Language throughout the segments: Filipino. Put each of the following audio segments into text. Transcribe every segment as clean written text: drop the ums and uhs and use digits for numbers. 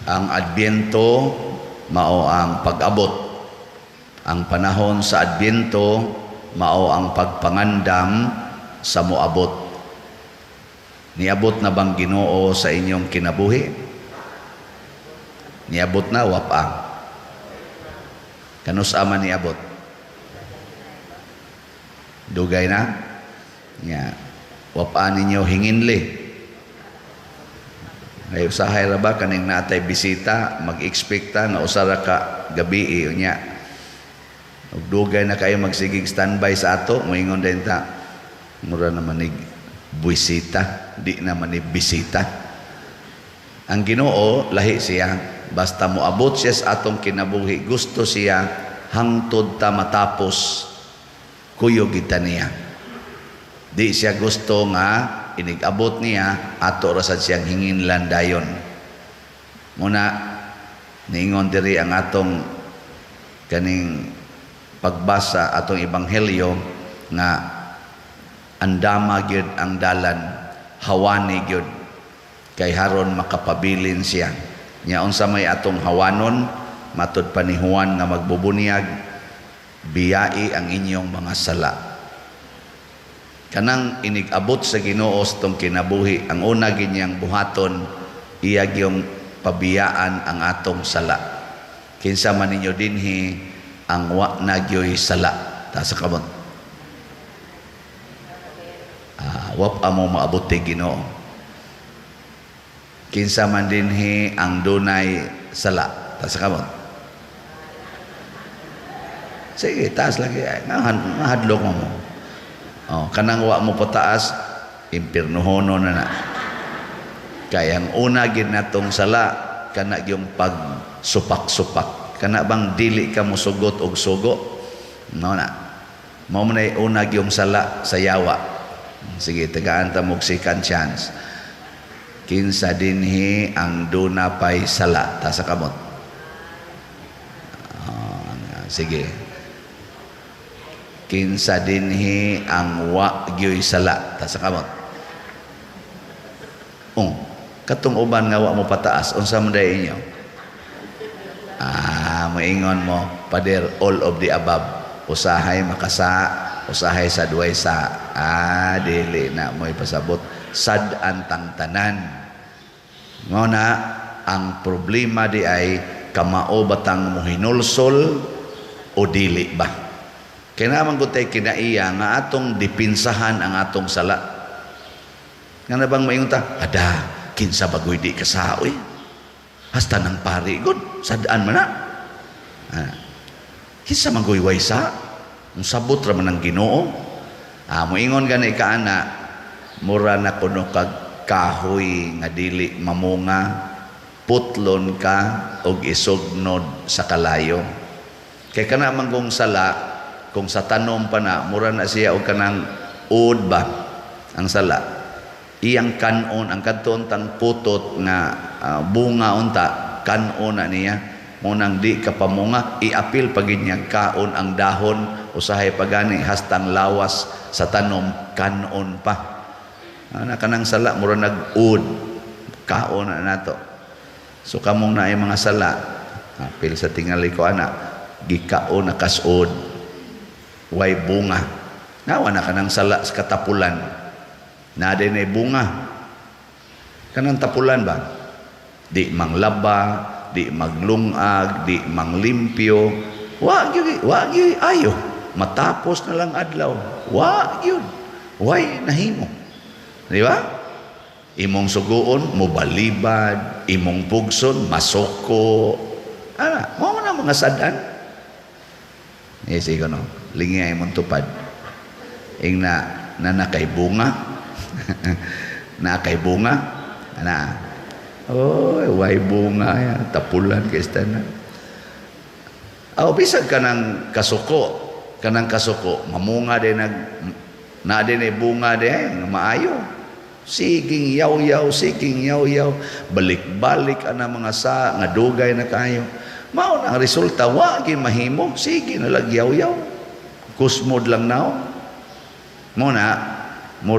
Ang Adbyento mao ang pag-abot. Ang panahon sa Adbyento mao ang pagpangandam sa moabot. Niabot na bang Ginoo sa inyong kinabuhi? Niabot na wapa. Kanusa man niabot? Dugay na? Nya, wapa ninyo hinginli. Ay usahay ra ba kaning natay bisita, mag-expecta nga usara ka gabi unya. Ug dugay na kayo magsigig standby sa ato, moingon din ta. Mura naman ni bisita, di naman ni bisita. Ang Ginoo lahi siya, basta moabot siya sa atong kinabuhi, gusto siya hangtod ta matapos kuyog kita niya. Di siya gusto nga inigabot niya ato rasad siyang hinginlan dayon. Muna niingon diri ang atong kaning pagbasa atong ebanghelyo nga andama gyud ang dalan, hawani gyud kay haron makapabilin siya. Nya unsa may atong hawanon matud pa ni Juan nga magbubunyag, biyai ang inyong mga sala. Kanang inigabot sa Ginoo sa tong kinabuhi, ang una ginyang buhaton iya gyung pabiyaan ang atong sala. Kinsa man ninyo dinhi ang wa na gyoy sala, ta sa kamot. Wap amo maabot ti Ginoo. Kinsa man dinhi ang dunay sala, ta sa kamot. Sige, taas lagi. Nahadlok mo. Kanang wa mo pataas, impirnohono na. Kaya ang una gid natong sala, kana yung pagsupak-supak. Kana bang dili ka mo sugot og sugo? No na. Mao man ay una yung sala sa yawa. Sige, tagaan ta mo second chance. Kinsa dinhi ang duna pay sala, ta sa kamot. Sige. Kinsa dinhi ang wa gyoy sala, ta sa kamot. Katong uban nga wa mo pataas, unsa man day inyo? Moingon mo, pader all of the above. Usahay makasa, usahay sa duay sa. Dili na mo ipasabot. Sad antang tanan. Ngona ang problema di ay kamao batang mo hinulsol o dili ba? Kaya naman ko tayo kinaiya nga atong dipinsahan ang atong sala. Nga na bang maingon ta? Ada, kinsa bagoy di kasaoy. Hasta ng pari, good. Sadaan man na. Kinsa magoy waysa. Ang sabot raman ng Ginoo. Moingon gani ka ana, mura na kuno kag kahoy nga dili mamunga, putlon ka og isugnod sa kalayo. Kaya ka naman kung sala, kung sa tanom pa na, mura na siya o kanang uod ba ang sala. Iyang kanon, ang kanton tang putot nga bunga unta, kanon na niya. Munang di ka pamunga, iapil pagid niya kaon ang dahon, usahay pagani, hastang lawas sa tanom, kanon pa. Kanang sala, mura nag-uod, kaon na nato. So kamong na ay mga sala, apil sa tingali ko anak, gikaon na kasod. Way bunga. Nawa na kanang sala sa katapulan. Na din ay bunga. Kanang tapulan ba? Di manglaba, di maglungag, di manglimpyo. Wag yun, ayo. Matapos na lang adlaw. Wag yun. Way nahimo. Di ba? Imong suguon, mubalibad. Imong pugson, masoko. Mo na mga sadan. Yes, ikaw no. Lingi ay mong tupad. Ing na kay bunga. Na kay bunga. Way bunga ya. Tapulan kay istana. Bisag ka ng kasuko. Kanang kasuko. Mamunga din na din ay bunga din. Maayo. Siging yaw-yaw. Balik-balik ana mga sa. Nga dugay na kayo. Mao na ang resulta. Wagi mahimo. Sige na lang yaw-yaw. Kusmod lang now. Muna,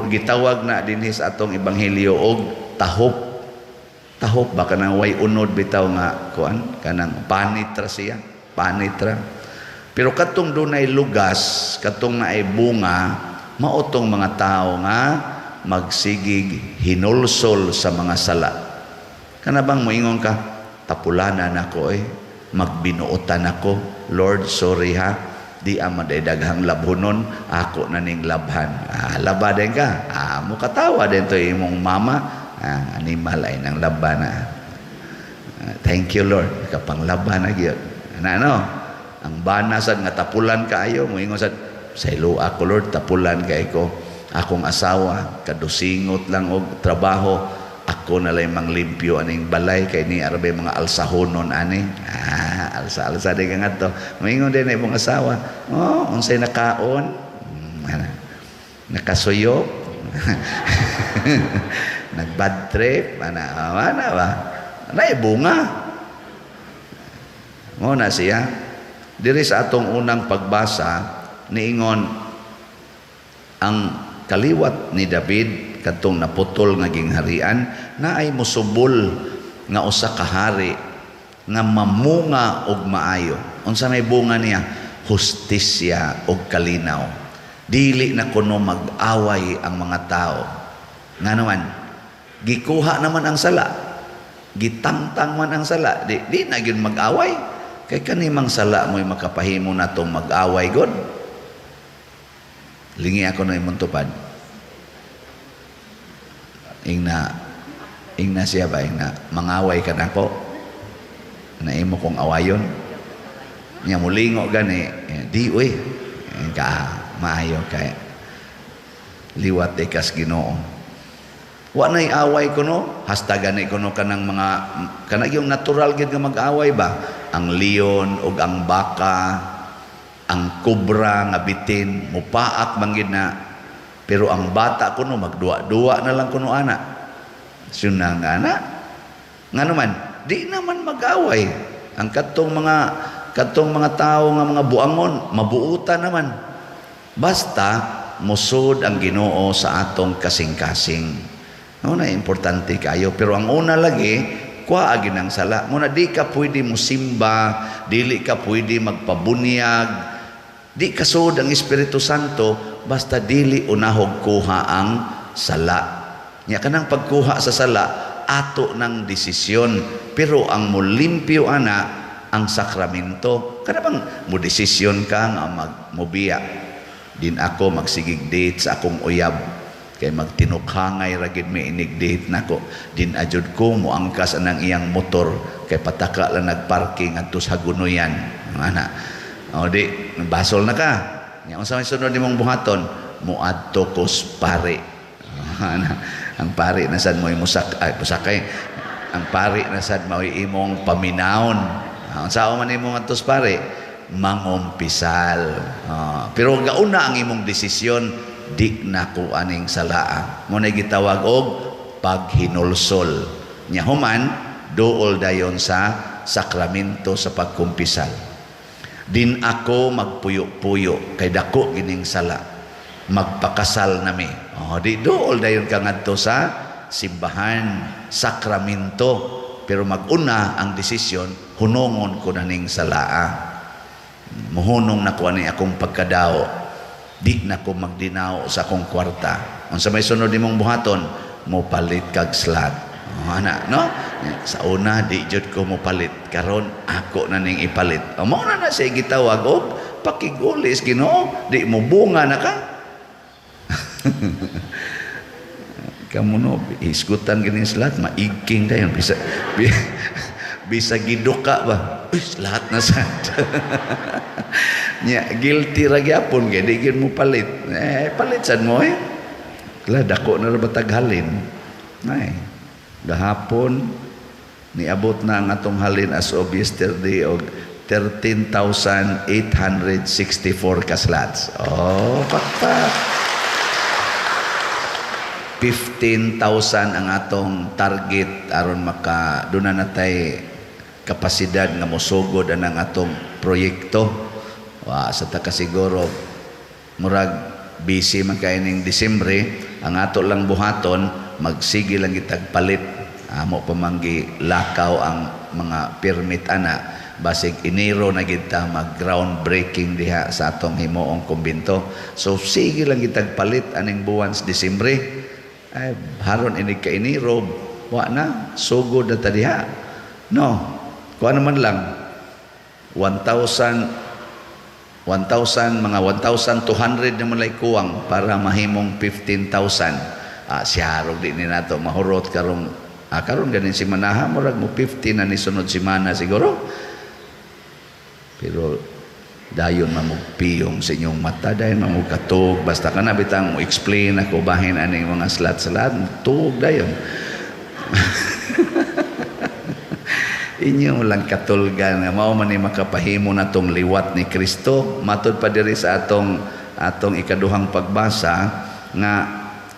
gitawag na dinhi sa atong ebanghelyo og tahop. tahop ba kanang way unod bitaw nga kuan kanang panitra siya, panitra. Pero katong dunay lugas, katong naay bunga, maotong mga tao nga magsigig hinulsol sa mga sala. Kana bang moingon ka, tapulanan ako magbinuotan ako, Lord sorry ha, di amaday daghang labhonon, ako na ning labhan. Laba din ka, mukatawa din to imong mama, animal ay nang laban na. Thank you Lord, kapang laban na gyud. Ano? Ang banasad nga tapulan kaayo, moingon sad, sa ilo ako Lord, tapulan kay ko. Akong asawa, kadusingot lang og trabaho, ako na lang manglimpyo aning balay kay ni arabe mga alsahonon ani. Alsa di ka nga to. Moingon din imong asawa, unsay nakaon? Nakasuyo? Nagbad trip? Ana ba? Bunga. Muna siya. Diri sa atong unang pagbasa, niingon ang kaliwat ni David katong naputol nga gingharian na ay musubol nga usa ka hari nga mamunga og maayo. Unsa may bunga niya? Hustisya og kalinaw. Dili na kuno mag-away ang mga tao. Nga naman, gikuha naman ang sala. Gitangtang man ang sala. Di na gyud mag-away. Kay kanimang sala mo'y makapahimo na tong mag-away god. Lingi ako na imong tupad. Ingna siya ba? Mangaway ka na ko. Na imo kong awayon. Niya mulingo gani. Di maayo kay liwat ikas Ginoo. Wa nay away kuno, hasta gani kuno kanang mga kanang yung natural gid nga mag-away ba? Ang leon ug ang baka, ang kubra nga bitin, mupaak man gid na. Pero ang bata kuno magduwa-duwa na lang kuno ana. Sunang ana. Nga naman, di naman mag-away. Ang katong mga tao nga mga buangon, mabuutan naman. Basta musod ang Ginoo sa atong kasing-kasing. Na importante kayo, pero ang una lagi kuha ginang sala. Muna di ka pwede musimba, dili ka pwede magpabunyag, di kasud ang Espiritu Santo basta dili unahog kuha ang sala. Nya kanang pagkuha sa sala ato ng desisyon, pero ang mulimpyo ana ang sakramento. Kana bang mo desisyon ka nga mubiya din ako magsigig date sa akong uyab kay magtinukhangay ragid may inig-date nako din ajud ko moangkas anang iyang motor kay pataka lang nagparking adto sa Gunoyan ana di basol na ka nya unsa may sunod nimong buhaton moadto ko pare ang pare na sad mo pusakay ang pare na sad mao imong paminawon unsa man imong adto pare mangumpisal pero gauna ang imong desisyon di na ko aning salaa. Mo na gitawag og paghinulsol. Nya human duol dayon sa sakramento sa pagkumpisal. Din ako magpuyo-puyo kay dako gining sala. Magpakasal nami. Di duol dayon ka ngadto sa simbahan, sakramento. Pero maguna ang desisyon, hunongon ko na ning salaa. Muhunong na ko ani akong pagkadao. Di na ko magdinaw sa akong kwarta. Unsa may sunod nimong buhaton, mo palit kag slot. Ana, no? Sa una di jud ko mo palit, karon ako na ning ipalit. Mao na siya gitawag og pakigulis Ginoo, di mo bunga na ka. Kamu no isgutan gini slot maigking dayon bisa giduka ba? Lahat na sad. Nya guilty ra gyapon kay di gyud mo palit. Palit sad mo Kala dako na ra batag-halin. Gahapon niabot na ang atong halin as of yesterday og 13,864 ka slots. Pakpak. 15,000 ang atong target aron maka duna natay kapasidad nga mosugod ang atong proyekto. Sa takasiguro murag busy man kay ning Disyembre ang ato lang buhaton magsige lang gitag palit amo pamanggi lakaw ang mga permit ana basig Enero na gid ta mag groundbreaking diha sa atong himuong kumbento. So sige lang gitag palit aning buwan sa Disyembre. Ay haron inig ka Enero wa na sugod na ta diha. No. Kuha naman lang 1,200 1,200 naman lay kuwang para mahimong 15,000. Siharog di ni nato mahurot karong karon ganin si manaha murag mo 50 na ni sunod semana siguro. Pero dayon mamugpiyong sa inyong mata, dayon mamugkatog basta ka na bitang mo explain ako bahin aning mga salat-salat tuog dayon. Inyo lang katulgan nga mao man ni makapahimo natong liwat ni Kristo. Matud pa diri sa atong ikaduhang pagbasa nga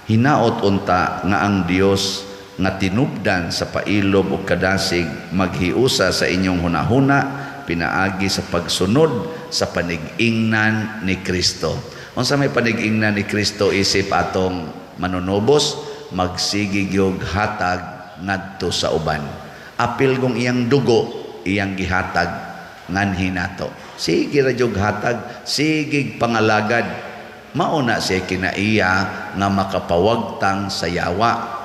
hinaot unta nga ang Dios nga tinubdan sa pailob o kadasig maghiusa sa inyong hunahuna pinaagi sa pagsunod sa panig-ingnan ni Kristo. Unsa may panig-ingnan ni Kristo isip atong manunobos magsigig yog hatag ngadto sa uban. Apil kung iyang dugo iyang gihatag nganhi nato. Sige ra jog hatag, sige pangalagad. Mauna siya kinaiya nga makapawagtang sa yawa.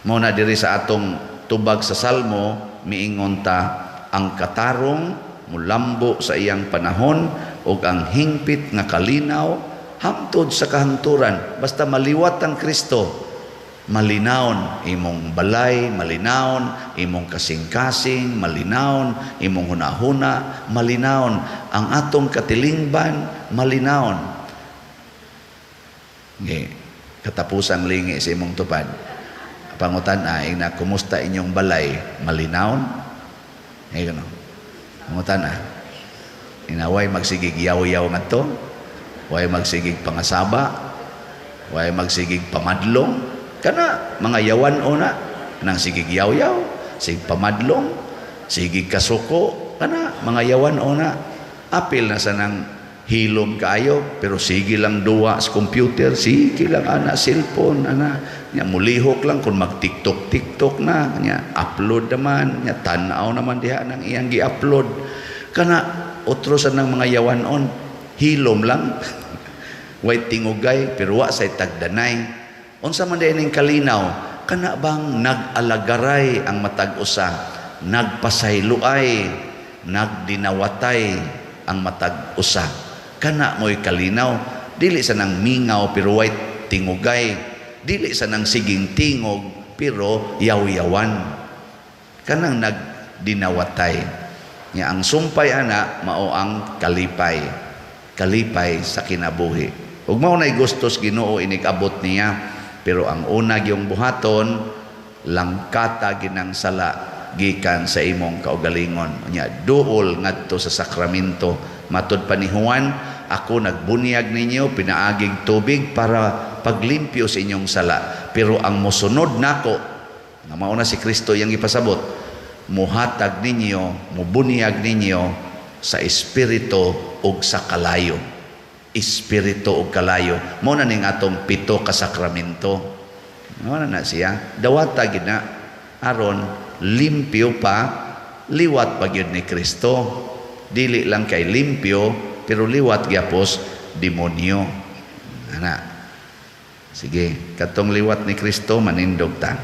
Mauna diri sa atong tubag sa Salmo miingon ta ang katarong mulambo sa iyang panahon ug ang hingpit nga kalinaw hangtod sa kahangturan. Basta maliwat ang Kristo, malinawon imong balay, malinawon imong kasing-kasing, malinawon imong hunahuna, malinawon ang atong katilingban, malinawon. Katapusang lingi sa imong tupad. Pangutan ay na kumusta inyong balay, malinawon? Ngayon, pangutan inaway magsigig yaw-yaw nga to, way magsigig pangasaba, way magsigig pamadlong, kana mga yawan una nang sigig yaw-yaw, sig pamadlong, sigig kasuko, kana mga yawan una. Apil na sa nang hilom kayo pero sige lang duwa sa computer, sige lang ana cellphone ana nya mulihok lang kung mag TikTok na nya upload naman nya tan-aw naman diha nang iyang gi-upload kana otro sa nang mga yawanon hilom lang way tingugay pero wa say tagdanay. Unsa man dining kalinaw kana bang nag-alagaray ang matag usa, nagpasayloay, nagdinawatay ang matag usa. Kana mo'y kalinaw, dili sa nang mingaw pero way tingugay, dili sa nang siging tingog pero yaw-yawan. Kanang nagdinawatay. Nga ang sumpay ana mao ang kalipay. Kalipay sa kinabuhi. Ug mao nay gustos Ginoo inig-abot niya, pero ang una gyung buhaton langkata ginang sala gikan sa imong kaugalingon. Nya duol ngadto sa sakramento. Matud pa ni Juan, ako nagbunyag ninyo pinaaging tubig para paglimpyo sa inyong sala. Pero ang mosunod nako, nga mauna si Kristo yang ipasabot, muhatag ninyo, mubunyag ninyo sa espiritu ug sa kalayo. Espiritu ug kalayo. Mao na ning atong 7 ka sakramento. Mao na siya. Dawata gid na aron limpyo pa, liwat pa gyud ni Kristo. Dili lang kay limpyo pero liwat gyapos demonyo. Ana. Sige, katong liwat ni Kristo manindog ta.